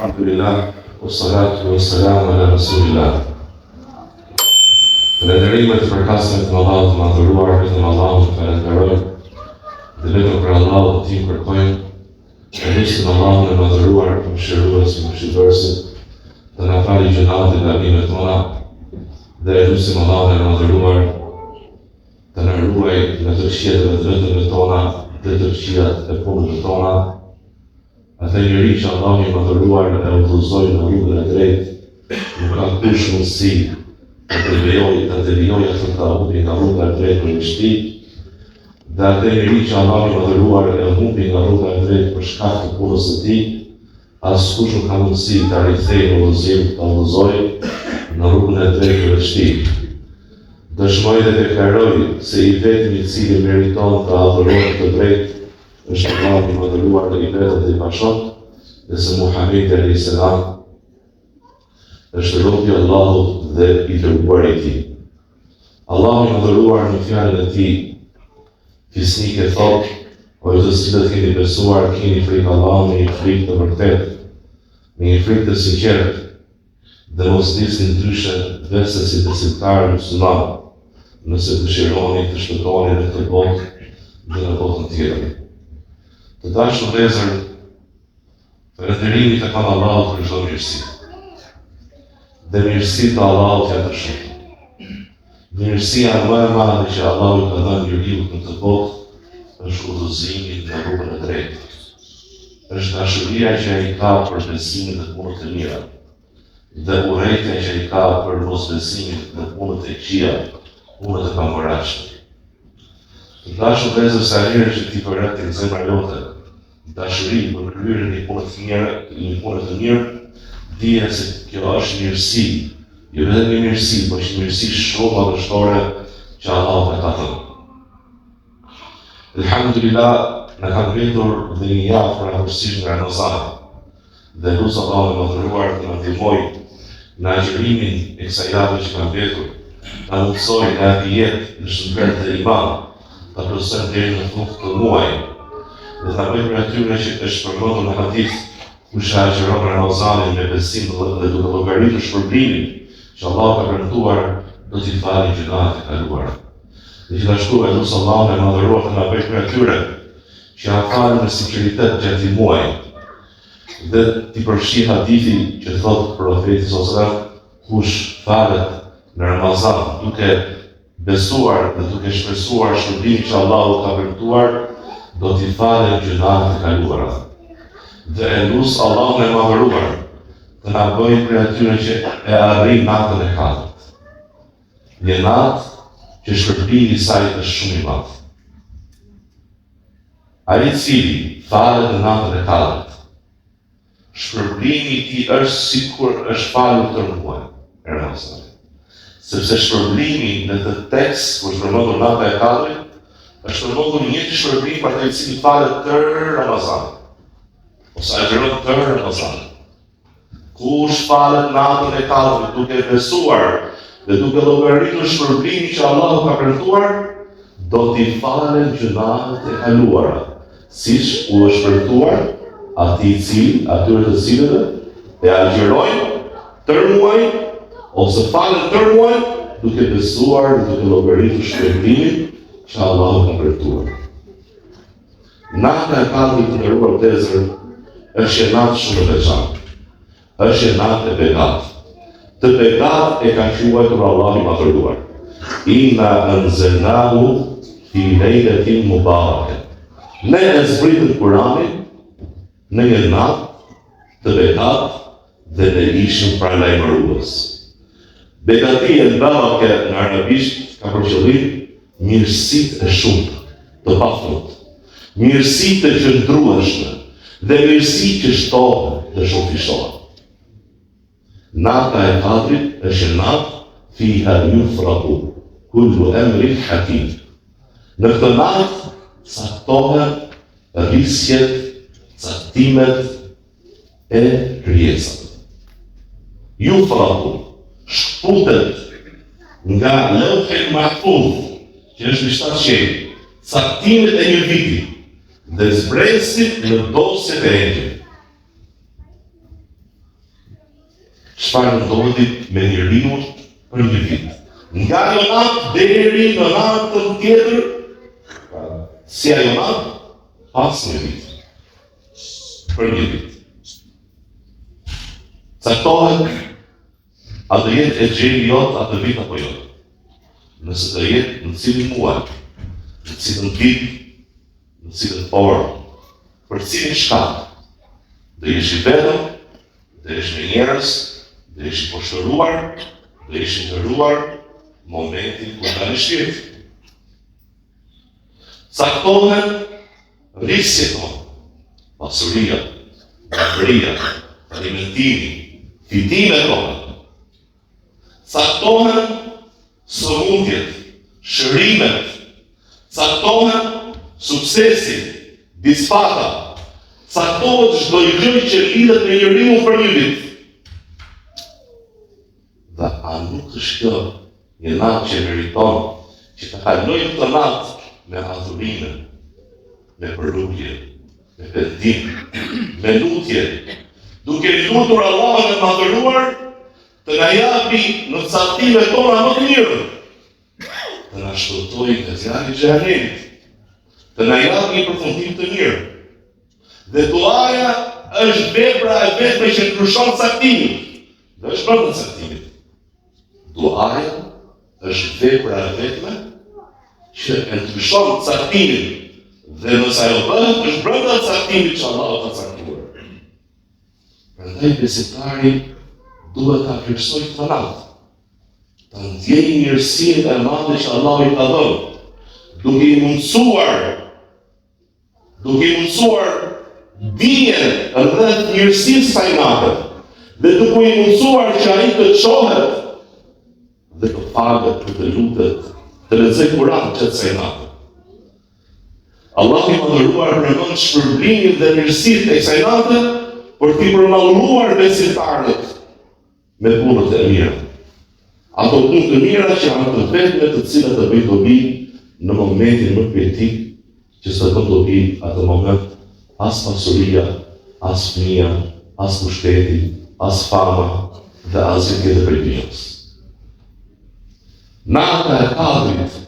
Alhamdulillah, wassalatu wassalamu ala rasulillah. Falënderimet për kasën e Allahut të madhëruar, vetëm Allahun falenderojmë, dhe vetëm për Allahun të tim kërkojmë, e lutim Allahun e madhëruar, mëshirues i mëshirësit, të na falë gjunat e gabimet tona, dhe e lutim Allahun e madhëruar të na ruaj nga të këqijat e vetëve tona dhe të këqijat e punëve tona. Ata njeri që Allah i madhëruar e udhëzoi në rrugën e drejtë, nuk ka kush mundësi të devijojë atë të humbi nga rruga e drejtë për vështi, dhe ata njeri që Allah i madhëruar e humbi nga rruga e drejtë për shkak të punës së tij, askush nuk ka mundësi ta rikthejë udhëzimin, ta udhëzojë në rrugën e drejtë për vështi. Dëshmoj dhe deklaroj se i vetmi i cili meriton të adhurohet të drejtë është Allah i madhëruar dhe i vetët dhe i pashot, dhe se Muhamedi a.s. është robi Allahut dhe i dërguar i tij. Allah i madhëruar në fjalën e tij fisnike thotë: o ju të cilët keni besuar, keni frikë Allahut në një frikë të vërtetë, në një frikë të sinqertë, dhe mos nisni ndryshe veçse si besimtarë muslimanë, nëse dëshironi të shpëtoni në këtë botë dhe në botën tjetër. Të dashur vëllezër, falënderimi tek Allahu për çdo mirësi. Dhe mirësitë të Allahut janë të shumta. Mirësia më e madhe që Allahu ka dhënë njeriu në këtë botë është udhëzimi në rrugën e drejtë. Është dashuria që ai ka për besimin dhe punët e mira, dhe urrejtja që ai ka për mosbesimin dhe punët e këqija, punët e pamporaçme. Të dashur vëllezër, sa herë që ti përret në zemra jote dashuri për kryerjen e punës të mirë, dije se kjo është mirësi, jo vetëm një mirësi, por është një mirësi shumë madhështore që Allahu ka dhënë. Alhamdulillah, na ka vëtur dhe një javë për hapësirë nga Ramazani, dhe lutem Allahun e madhëruar të na ndihmojë në agjërimin e kësaj jave që ka vëtur, ta mësojë nga jetë në shëndet e iman, ta plotësojmë deri në fund të muajit, dhe ta bëjmë për atyre që është përmendur në hadith, kush agjiron Ramazanin me besim dhe duke llogaritur shpërblimin që Allah ka premtuar, do t'i falë gjunat e kaluara. Dhe gjithashtu e lutem Allahun e madhëruar të na bëjë për atyre që janë falë me sinqeritet gjatë muajit, dhe t'i përfshi hadithi që thotë profeti sallallahu alajhi wasallam, kush falet në Ramazan duke besuar dhe duke shpresuar shpërblimin që Allahu ka premtuar, do t'i falen gjunat e kaluara. Dhe e lutem Allahun e madhëruar të na bëjë për atyre që e arrin natën e katërt. Një natë që shpërblimi i saj është shumë i madh. Ai i cili falet në natën e katërt, shpërblimi i tij është sikur është falur tërë muajin e Ramazanit. Sepse shpërblimi në të tekst kur përmendur nata e katërt, është përmendur një shpërblim për ata i cili falet tërë Ramazanit, ose agjiron tërë Ramazanit. Kush falet natën e katërt duke besuar dhe duke llogaritur shpërblimin që Allahu ka premtuar, do t'i falen gjunat e kaluara, siç u është premtuar atyre të cilëve e agjirojnë tërë muajin, ose falen tërë muajin duke besuar dhe duke llogaritur shpërblimin që Allahu ka premtuar. Nata e katërt të nderuar vëllezër është një natë shumë e veçantë. Është një natë e begat. Të begat e ka quajtur Allahu i madhëruar. Inna anzalnahu fi lejletin mubarake. Ne e zbritëm Kur'anin në një natë të begat dhe ne ishim paralajmërues. Begatia e barake në arabisht ka për qëllim mirësitë e shumta, të pafundit, mirësitë të qëndrueshme dhe mirësi që shtohen dhe shumë fishtohen. Nata e katërt është natë fiha yufraqu kullu amrin hakim. Në këtë natë caktohen rrisjet, caktimet e krijesave. Yufraqu shkputet nga lawhul mahfuz, që është në 7 qenj, caktimet e një viti dhe zbresit në dosjet e engjëve. çfarë ndodhi me njeriu për një vit. Nga ajo natë deri në natën tjetër, si ajo natë, pas një vit. Për një vit. Caktohet, a do jetë e gjeni jotë atë vit apo jo. Nëse do jetë në cilin muaj, në cilin vit, në cilin orë, për cilin shkatë, do jesh i vetëm, do jesh me njerëz, do jesh i poshtëruar, do jesh i ndërruar momentin kur tani shpirt. Caktohen rrisjet tonë, pasuria, brakëria, alimentimi, fitimet tonë. Caktohen sëmundjet, shërimet, caktohen suksesi, disfata, caktohet çdo gjë që lidhet me njeriu për një vit. Dhe a nuk është kjo një natë që meriton që të kalojmë të natë me adhurime, me përrugje, me pendim, me lutje, duke lutur Allahun e madhëruar të na japi në caktimet tona më të mirë, të na shpëtojë nga zjarri i xhenemit, të na japi një përfundim të mirë. Dhe duaja është vepra e vetme që ndryshon caktimin. Dhe është brenda caktimit. Duaja është vepra e vetme që e ndryshon caktimin. Dhe nëse ajo bëhet, është brenda caktimit që Allahu ka caktuar. Prandaj besimtari duhet ta kryqësojë këtë natë. Ta ndjejë mirësinë e madhe që Allahu i ka dhënë, duke i mundsuar dijen rreth mirësisë së saj nate, dhe duke i mundsuar që ai të çohet dhe të falet për të lutet, të lexojë Kur'an çdo saj nate. Allahu i madhëruar pranon shpërblimin dhe mirësitë e kësaj nate për t'i përmalluar besimtarët me punët e mira. Ato punë të mira që janë të vetme të cilat të bëjnë dobi në momentin më kritik, që s'të bën dobi atë moment as pasuria, as fëmia, as pushteti, as fama dhe as gjë tjetër prej dunjës. Nata e Kadrit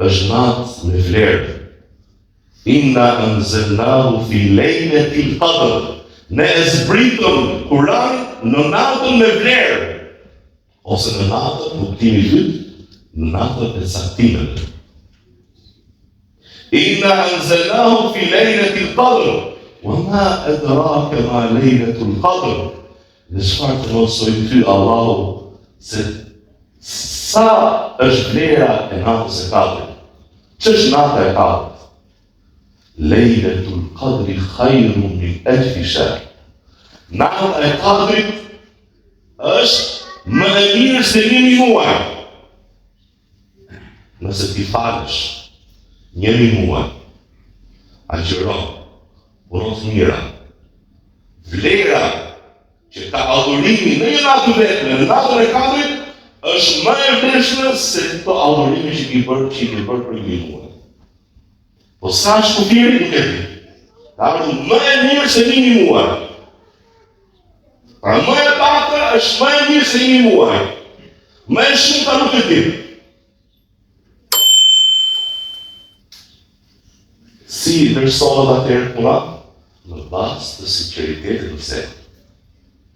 është natë me vlerë. Inna anzalnahu fi lejletil qadr. Ne e zbritëm Kur'anin në natën me vlerë, ose në natën kuptimi i dytë, në natën e caktimit. Inna anzalnahu fi lejletil qadr. Wa ma adraka ma lejletul qadr. Dhe çfarë të mësoj ty Allahu se sa është vlera e natës e Kadrit? Ç'është nata e Kadrit? Lejletul Qadri khayrun min alfi shahr. Nata e Kadrit është më e mirë se 1000 muaj. Nëse ti falesh 1000 muaj, agjëron, punon të mira, vlera që ka adhurimi në një natë vetme, në natën e Kadrit, është më e vlefshme se këto adhurime që i bërë për 1000 muaj. Po sa shkufiri nuk e di. Ka ardhur më e mirë se 1000 muaj. Pra më e pakta është më e mirë se 1000 muaj. Më e shumta nuk e di. Si i ndërsohet atëherë puna? Në bazë të sinqeritetit të zemrës.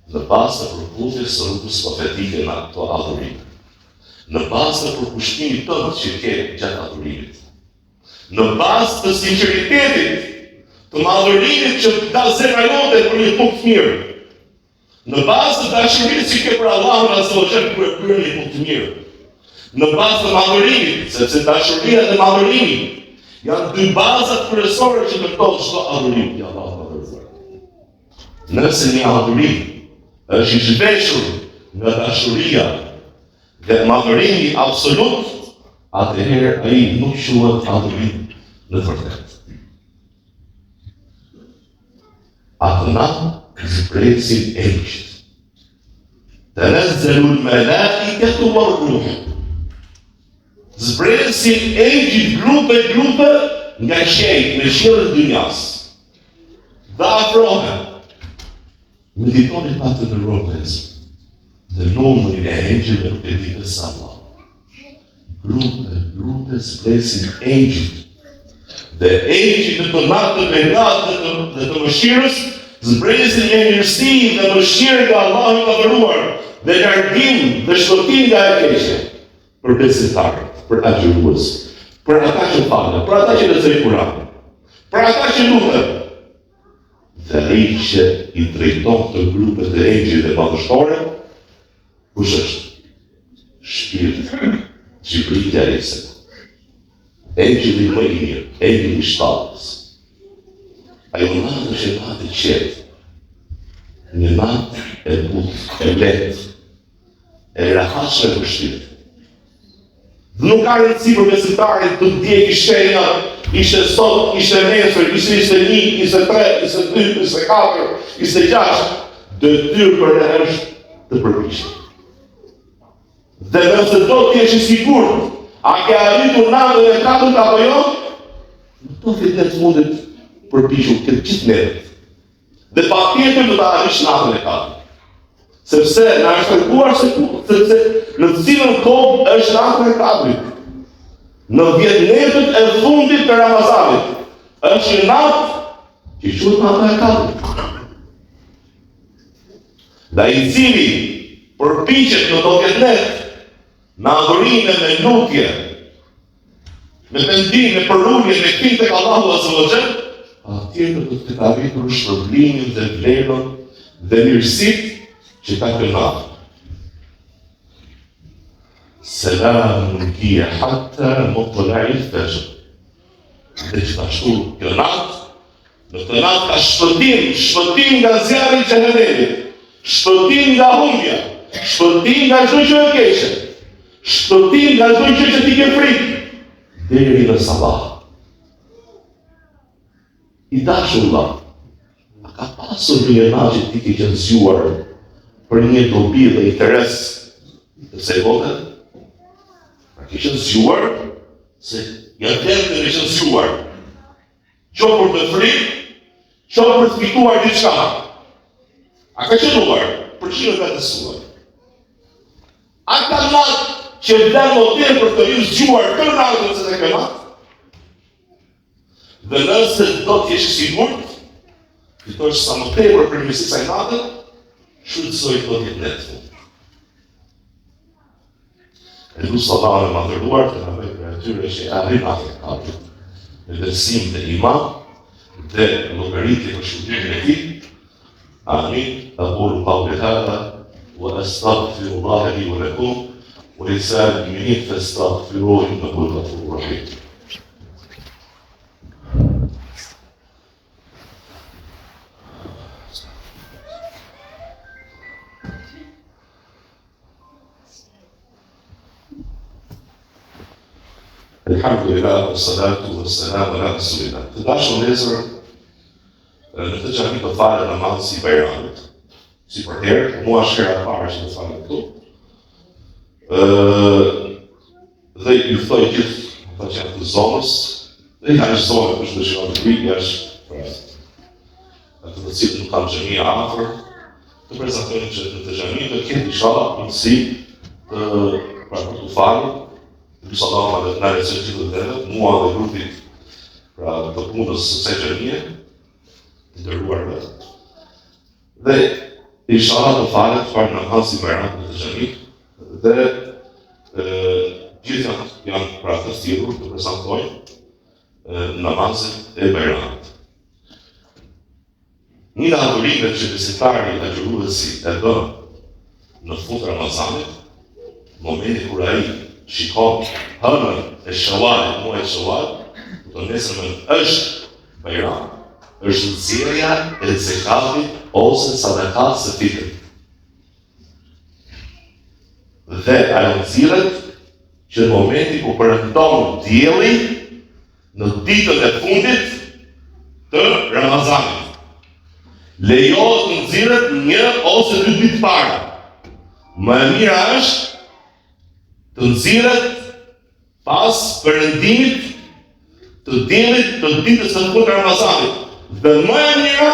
Në bazë të përputhjes së rrugës profetike në ato adhurime. Në bazë të përkushtimit tënd që ke gjatë adhurimit. Në bazë të sinqeritetit, të madhërimit që ka zemra jote për një punë të mirë. Në bazë të dashurisë që ke për Allahun azza wa jall kur e bën një punë të mirë. Në bazë të madhërimit, sepse dashuria dhe madhërimi janë dy bazat kryesore që ndërtojnë çdo adhurim i Allahut madhëruar. Nëse një adhurim është i zhveshur nga dashuria dhe madhërimi absolut, atëherë ai nuk quhet adhurim në të vërtetë. Atë natë zbresin engjëjt. Tanazzalul malaikatu war-ruh. Zbresin engjëjt grupe nga qielli, në qiellin e dunjas. Dhe afrohen. Meditoni pa të ndërruar pjesë. dhe numrin e engjëve nuk e di sa Allah. Grupes plesin engjëjt. Dhe engjëjt në të natën e natë dhe të mëshirës zbresin një njërsi dhe mëshirë nga Allahu i mëdhëruar dhe largim dhe shpëtim nga e keqja për besimtarët, për agjërues, për ata që falen, për ata që lexojnë Kur'anin, për ata që lutën. Dhe ai që i drejton të grupet e engjëjve madhështore, kush është? Shpirt Gjibril alayhis salam. Engjëlli më i mirë, engjëlli i shtatës. Ajo natë është e natë e qetë, një natë e butë, e letë, e rahatshme për shpirtin. Nuk ka rëndësi për besimtarin të ndjekë shenja, ishte sot, ishte nesër, ishte 1, ishte 3, ishte 2, ishte 4, ishte 6, detyrë për ne është të përpiqet. Dhe nëse do të jesh i sigurt, a ke arritur natën e 4 apo jo? Nuk do të mundet përpiqur këtë gjithë netët. Dhe patjetër do ta arrish natën e 4. Sepse na është treguar sepse në cilën kohë është natën e 4. Në 10 netët e fundit të Ramazanit. Është një natë që quhet nata e 4. Dhe ai i cili përpiqet në 10 net, me adhurime, me lutje, me pendim, me përrulje, me kthim tek Allahu Azza wa Jall, atjetër do të ketë arritur shpërblimin dhe vlerën dhe mirësitë që ka kjo natë. Selamun hiya hatta matla'il fajr. Dhe gjithashtu kjo natë, në këtë natë ka shpëtim nga zjarri i xhenemit, shpëtim nga humbja, shpëtim nga çdo gjë e keqe, shpëtim nga çdo gjë që ti ke frikë, deri në sabah. I dashur Allah, a ka pasur një natë që ti ke qenë zgjuar për një dobi dhe interes të kësaj bote? A ke qenë zgjuar se janë tempe që qenë zgjuar, qo për të frikë, qo për të fituar diçka. A ka qenuar për që në vetë suar? A ka natë që vlen motiv për të ju zgjuar të natën se të këmat? Dhe nëse do të jesh i sigurt, fitosh sa më tepër për mirësinë e kësaj nate, shfrytëzoj do të jetë netë. E lutem Allahun e madhëruar të na bëjë për atyre që arrin natën e 4, në besim dhe iman dhe llogaritje për shëndetin e tij. Amin. أقول قولي هذا وأستغفر الله لي ولكم ولسائر المؤمنين فاستغفروه إنه هو الغفور الرحيم. الحمد لله والصلاة والسلام على رسول الله. Të dashur vëllezër, në të gjami të fare namaz si Bajramit. Si për herë, mua është hera e parë që të fare këtu. Dhe ju thoj gjithë ata që janë të zonës, dhe ka një zonë për që dëshiron të vijë është atë të cilët nuk kanë xhamia afër, të prezantojnë që në të xhami të ketë inshallah mundësi për të falë. Lutë Allahu dhe të na recojë gjithë vetët, mua dhe grupit pra të punës së kësaj xhamie, të nderuarve. Dhe inshallah të falet për namaz i Bajramit në të xhami dhe gjithë janë pra të stilur të prezantojnë namazin e Bajramit. Një nga adhurimet që besimtari agjëruesi e bën në fund Ramazanit, momenti kur ai shikon hënën e Shawalit, muaj Shawal, do nesërmen është Bajram, është nxjerrja e zekatit ose sadakat së fitrit. Dhe ajo nxjerrët që në momenti ku përëndon dielli në ditën e fundit të Ramazanit. Lejohet të nxjerrët 1 ose 2 ditë para. Më e mira është të nxjerrët pas perëndimit të diellit të ditës së fundit të Ramazanit. Dhe më e mira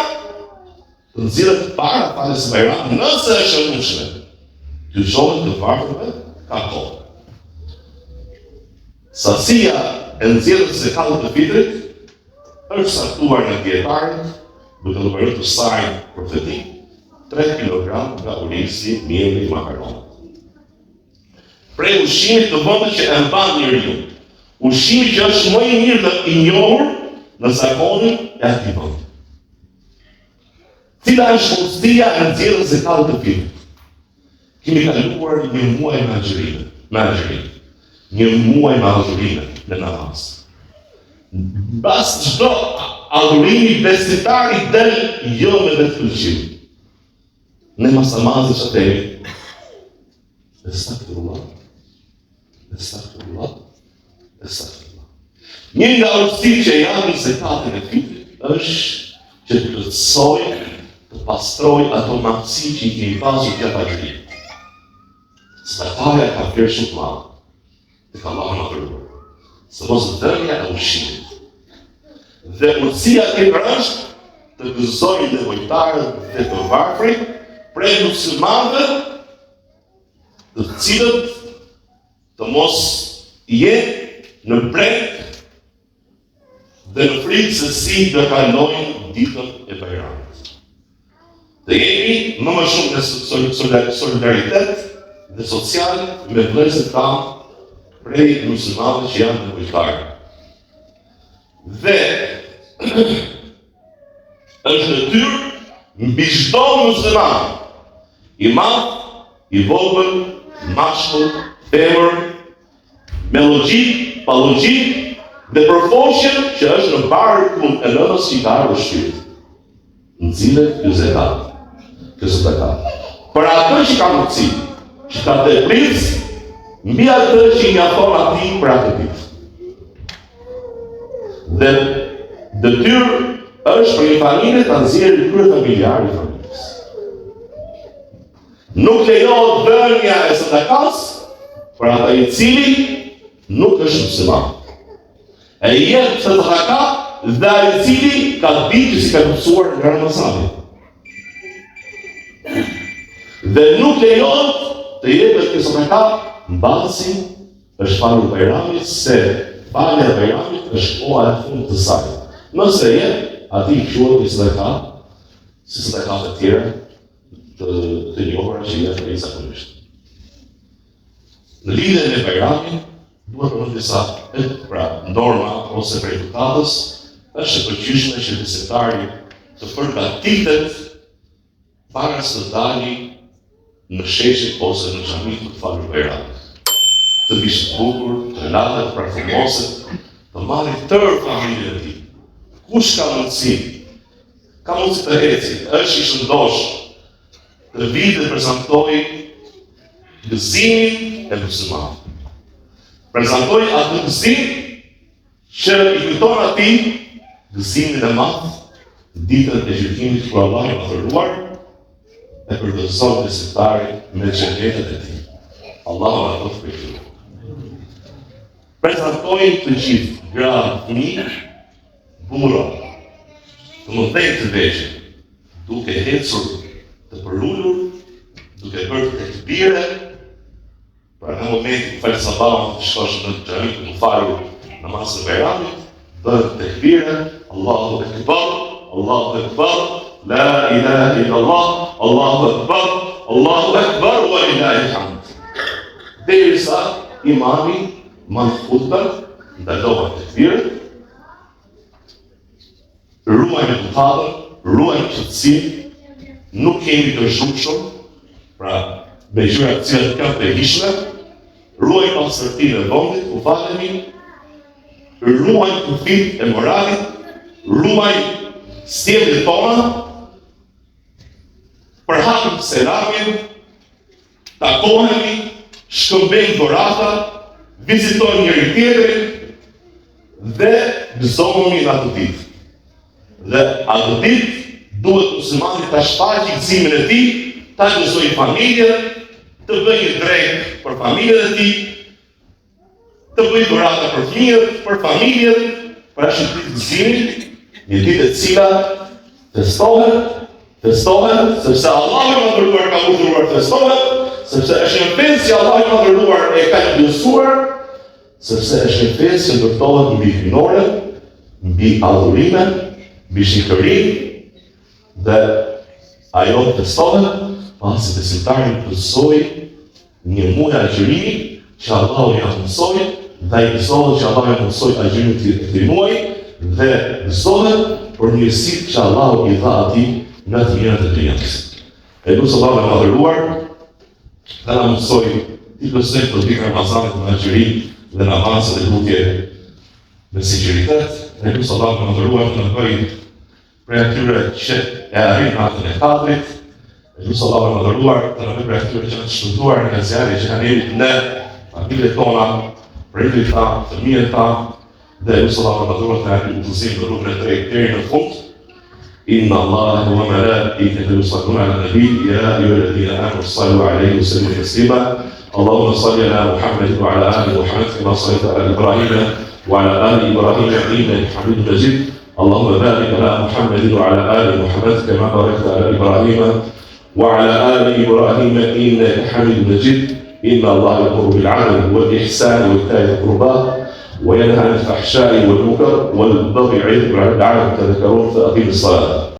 të nxjerrët para falës së Bajramit, nëse është e mundshme. dyshojnë të varfërve ka kohë. Sasia e nxjerrjes së zekatit të fitrit është saktuar në dietarët, duke u bërë të sajnë profetik 3 kg nga urisi, mieli, makaronat. Prej ushqimit të vëndit që e mban njeriu, ushqimi që është më i mirë dhe i njohur në zakonin e atij vendi. Cila është mundësia e nxjerrjes së zekatit të fitrit? Kemi kaluar një muaj me agjërime, një muaj me agjërime në namaz. Bas çdo adhurimi besimtari del jo me vetë pëlqim. Ne mas namazit që temi, Estağfurullah. Një nga urtësitë që janë në zekatin e fitrit është që të plotësoj, të pastroj ato matësi që i kemi pasur gjatë agjërimit. Zakatja ka vlerë shumë të madhe tek Allahu na dhëruar. Sidomos dhënia e ushqimit. Dhe urtësia tjetër është të gëzojë nevojtarët dhe të varfrit prej muslimanëve, të cilët të mos jenë në breg dhe në frikë se si të kalojnë ditën e Bajramit. Dhe jemi më shumë në solidaritet dhe social me vëllezërit tanë prej muslimanëve që janë nevojtarë. Dhe është natyrë mbi çdo musliman, i madh, i vogël, mashkull, femër, me logjik, pa logjik, dhe përfoshjen që është në barkun e nënës që i ka ardhur shpirt. Nxilet ky zekat. Për atë që ka mundësi, që ka të pris, mbi atë që i mjafton atij për atë ditë. Dhe detyrë është për një familje ta nxjerrë krye familjar i familjes. Nuk lejohet dhënia e sadakas për ata i cili nuk është musliman. E jep sadaka dhe ai i cili ka ditë si ka mësuar nga Ramazani. Dhe nuk lejohet të jepet kjo sadaka mbasi është falur Bajrami, se falja e Bajramit është koha e fundit të saj. Nëse jep, ati quhet një sadaka, si sadakat e tjera të njohura që janë të zakonisht. Në lidhje me Bajramin, duhet të përmend disa norma ose për edukatës, është e përgjithshme që besimtari të përgatitet para se të dalë në sheshe ose në xhami të falur Bajramin. Të bishë bukur, të lahet, parfumoset, të marrë tërë familjen e tij. Kush ka mundësi? Ka mundësi të eci, është i shëndosh, të vijë dhe prezantoj gëzimin e muslimanëve. Prezantoj atë gëzim që i kujton atij gëzimin e madh, ditën e gjykimit kur Allahu ka thëruar e përdorëson besimtarin me xhenetin e tij. Allahu na thotë për këtë. Prezantoj të gjithë gra, fëmijë, burra, të mëdhenj të vegjël, duke ecur të përullur, duke bërë të tekbire, për në momentin falë sabahun të shkosh në xhami të falur namazin e Bajramit, bërë të tekbire, Allahu Ekber, Allahu Ekber, la ilaha illallah, Allahu Ekber, Allahu Ekber, wa lillahi hamd. Derisa imami mand khutbën, ndalohet tekbire, ruajmë duhatën, ruajmë qëtësinë, nuk kemi të zhukshëm, pra me gjëra të cilat kanë të hishme, ruaj pastërtinë e vendit, u falemi, ruaj kufit e moralit, ruaj sjelljet tona, përhapim selamin, takohemi, shkëmbejmë dhurata, vizitojmë njëri tjetrin dhe gëzohemi në atë ditë. Dhe atë ditë duhet muslimani ta shfaqë gëzimin e tij, ta gëzojë familjen, të bëjë drejt për familjen e tij, të bëjë dhurata për fëmijët, për familjen, për ashtu ditë gëzimit, një ditë e cila festohet, sepse Allahu më dhuroi ka urdhëruar festohet, sepse është një festë që Allah i madhëruar e ka ndërsuar, sepse është një festë që ndërtohet mbi hyjnore, mbi adhurimin, mbi shikërinë, dhe ajo testohet pasi besimtari përsoi një muaj agjërimi që Allahu ja mësoi, dhe ai mësohet që Allahu ja mësoi agjërimin e këtij muaji, dhe mësohet për mirësitë që Allahu i dha atij në të mirën e dunjas. E lutem Allahun e madhëruar dhe na mësoi të përsëri për ditën e Ramazanit me agjërim dhe namaz dhe lutje me sinqeritet. E lutem Allahun e madhëruar të na bëjë prej atyre që e arrin natën e Kadrit. E lutem Allahun e madhëruar të na bëjë prej atyre që janë të shpëtuar nga zjarri që kanë ardhur në familjet tona, prindërit tanë, fëmijët tanë, dhe lutem Allahun e madhëruar të na japë udhëzim në rrugën e drejtë deri në fund. إن الله وملائكته يصلون على النبي يا أيها الذين آمنوا صلوا عليه وسلموا تسليما اللهم صل على محمد وعلى آل محمد كما صليت على إبراهيم وعلى آل إبراهيم إنك حميد مجيد اللهم بارك على محمد وعلى آل محمد كما باركت على إبراهيم وعلى آل إبراهيم إنك حميد مجيد إن الله يأمر بالعدل والإحسان وإيتاء ذي القربى وينهى عن الفحشاء والمنكر والبغي يعظكم لعلكم تذكرون فأقيموا الصلاة